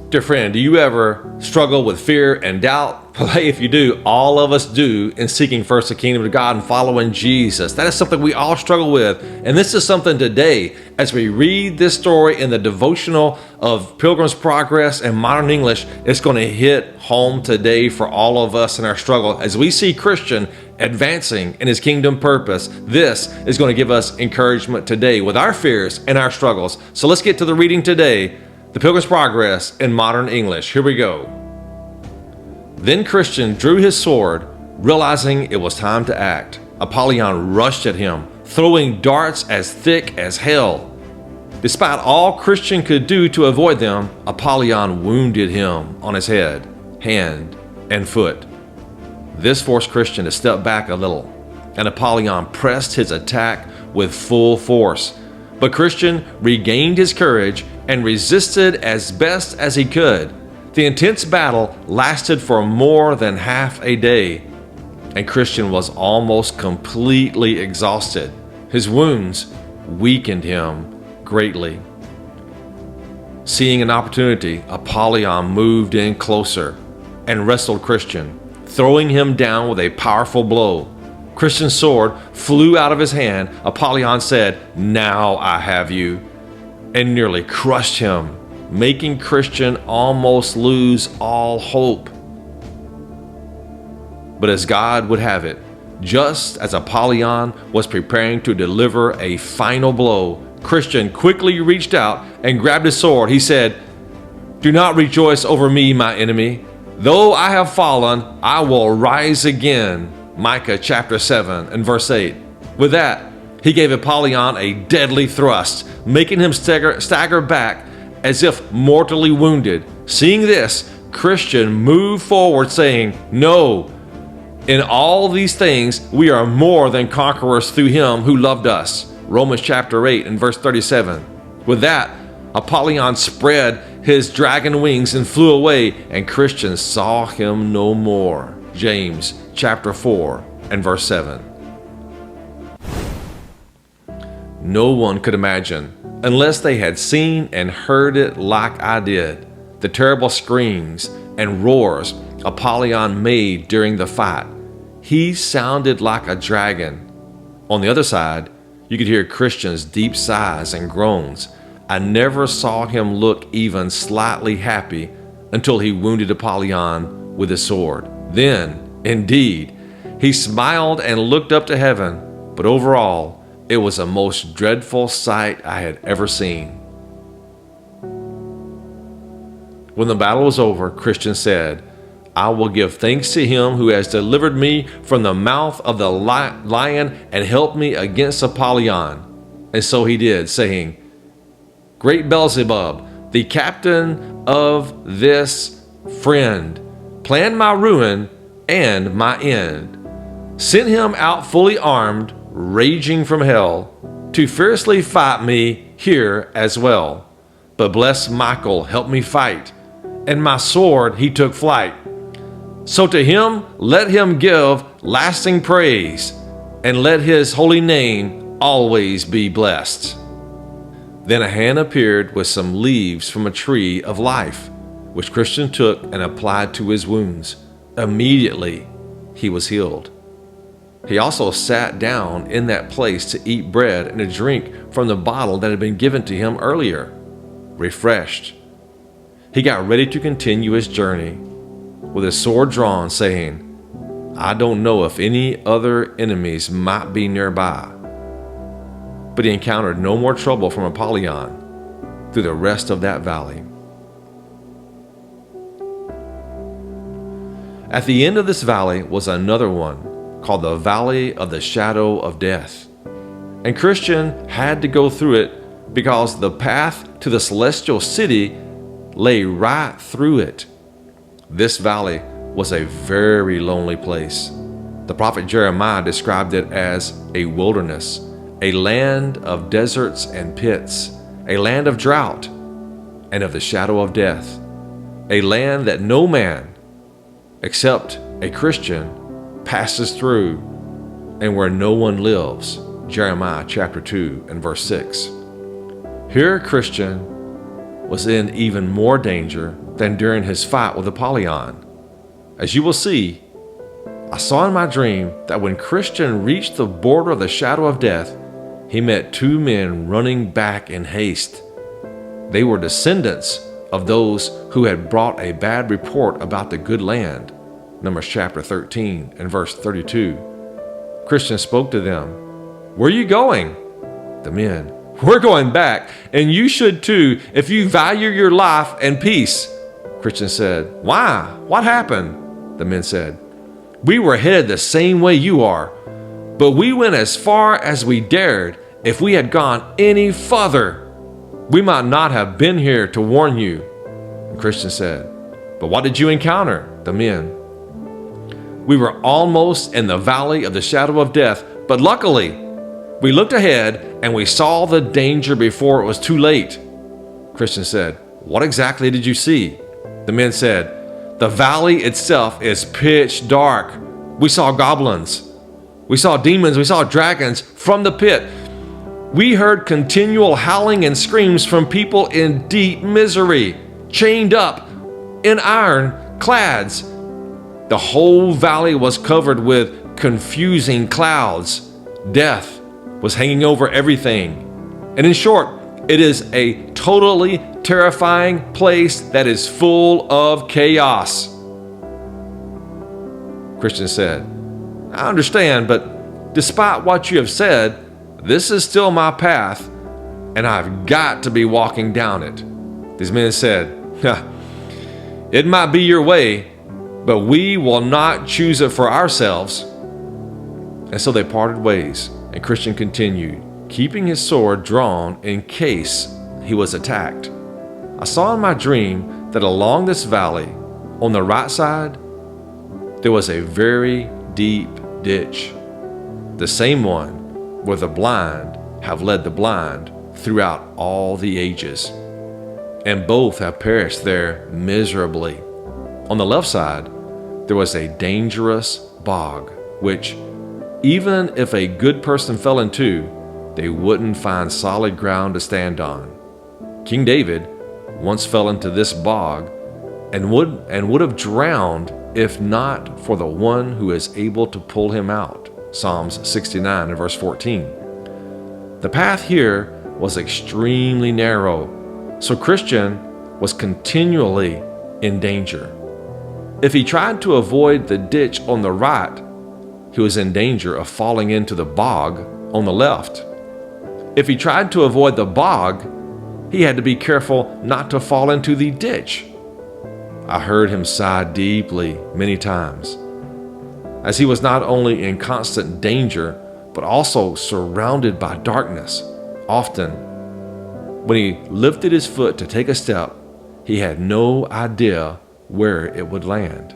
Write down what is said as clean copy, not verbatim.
Dear friend, do you ever struggle with fear and doubt? Well, hey, if you do, all of us do in seeking first the kingdom of God and following Jesus. That is something we all struggle with. And this is something today, as we read this story in the devotional of Pilgrim's Progress and Modern English, it's going to hit home today for all of us in our struggle. As we see Christian advancing in his kingdom purpose, this is going to give us encouragement today with our fears and our struggles. So let's get to the reading today. The Pilgrim's Progress in Modern English. Here we go. Then Christian drew his sword, realizing it was time to act. Apollyon rushed at him, throwing darts as thick as hell. Despite all Christian could do to avoid them, Apollyon wounded him on his head, hand, and foot. This forced Christian to step back a little, and Apollyon pressed his attack with full force. But Christian regained his courage and resisted as best as he could. The intense battle lasted for more than half a day, and Christian was almost completely exhausted. His wounds weakened him greatly. Seeing an opportunity, Apollyon moved in closer and wrestled Christian, throwing him down with a powerful blow. Christian's sword flew out of his hand. Apollyon said, "Now I have you," and nearly crushed him, making Christian almost lose all hope. But as God would have it, just as Apollyon was preparing to deliver a final blow, Christian quickly reached out and grabbed his sword. He said, "Do not rejoice over me, my enemy. Though I have fallen, I will rise again." Micah chapter 7 and verse 8. With that, he gave Apollyon a deadly thrust, making him stagger back as if mortally wounded. Seeing this, Christian moved forward saying, "No, in all these things we are more than conquerors through him who loved us." Romans chapter 8 and verse 37. With that, Apollyon spread his dragon wings and flew away, and Christian saw him no more. James chapter 4 and verse 7. No one could imagine, unless they had seen and heard it like I did, the terrible screams and roars Apollyon made during the fight. He sounded like a dragon. On the other side, you could hear Christian's deep sighs and groans. I never saw him look even slightly happy until he wounded Apollyon with his sword. Then, indeed, he smiled and looked up to heaven, but overall, it was a most dreadful sight I had ever seen. When the battle was over, Christian said, "I will give thanks to him who has delivered me from the mouth of the lion and helped me against Apollyon." And so he did, saying, "Great Beelzebub, the captain of this friend, planned my ruin and my end. Sent him out fully armed, raging from hell, to fiercely fight me here as well. But blessed Michael helped me fight, and my sword he took flight. So to him let him give lasting praise, and let his holy name always be blessed." Then a hand appeared with some leaves from a tree of life, which Christian took and applied to his wounds. Immediately he was healed. He also sat down in that place to eat bread and to drink from the bottle that had been given to him earlier. Refreshed, he got ready to continue his journey with his sword drawn, saying, "I don't know if any other enemies might be nearby." But he encountered no more trouble from Apollyon through the rest of that valley. At the end of this valley was another one, called the Valley of the Shadow of Death. And Christian had to go through it because the path to the celestial city lay right through it. This valley was a very lonely place. The prophet Jeremiah described it as a wilderness, a land of deserts and pits, a land of drought and of the shadow of death, a land that no man except a Christian passes through, and where no one lives. Jeremiah chapter 2 and verse 6. Here Christian was in even more danger than during his fight with Apollyon. As you will see, I saw in my dream that when Christian reached the border of the shadow of death, he met two men running back in haste. They were descendants of those who had brought a bad report about the good land. Numbers chapter 13 and verse 32. Christian spoke to them. "Where are you going?" The men, "We're going back, and you should too if you value your life and peace." Christian said, "Why? What happened?" The men said, "We were headed the same way you are, but we went as far as we dared. If we had gone any further, we might not have been here to warn you." And Christian said, "But what did you encounter?" The men, "We were almost in the valley of the shadow of death, but luckily, we looked ahead and we saw the danger before it was too late." Christian said, "What exactly did you see?" The men said, "The valley itself is pitch dark. We saw goblins. We saw demons. We saw dragons from the pit. We heard continual howling and screams from people in deep misery, chained up in iron clads. The whole valley was covered with confusing clouds. Death was hanging over everything. And in short, it is a totally terrifying place that is full of chaos." Christian said, "I understand, but despite what you have said, this is still my path, and I've got to be walking down it." These men said, "It might be your way, but we will not choose it for ourselves." And so they parted ways, and Christian continued, keeping his sword drawn in case he was attacked. I saw in my dream that along this valley, on the right side, there was a very deep ditch, the same one where the blind have led the blind throughout all the ages, and both have perished there miserably. On the left side, there was a dangerous bog, which, even if a good person fell into, they wouldn't find solid ground to stand on. King David once fell into this bog and would have drowned if not for the one who is able to pull him out. Psalms 69 and verse 14. The path here was extremely narrow, so Christian was continually in danger. If he tried to avoid the ditch on the right, he was in danger of falling into the bog on the left. If he tried to avoid the bog, he had to be careful not to fall into the ditch. I heard him sigh deeply many times, as he was not only in constant danger, but also surrounded by darkness. Often, when he lifted his foot to take a step, he had no idea where it would land.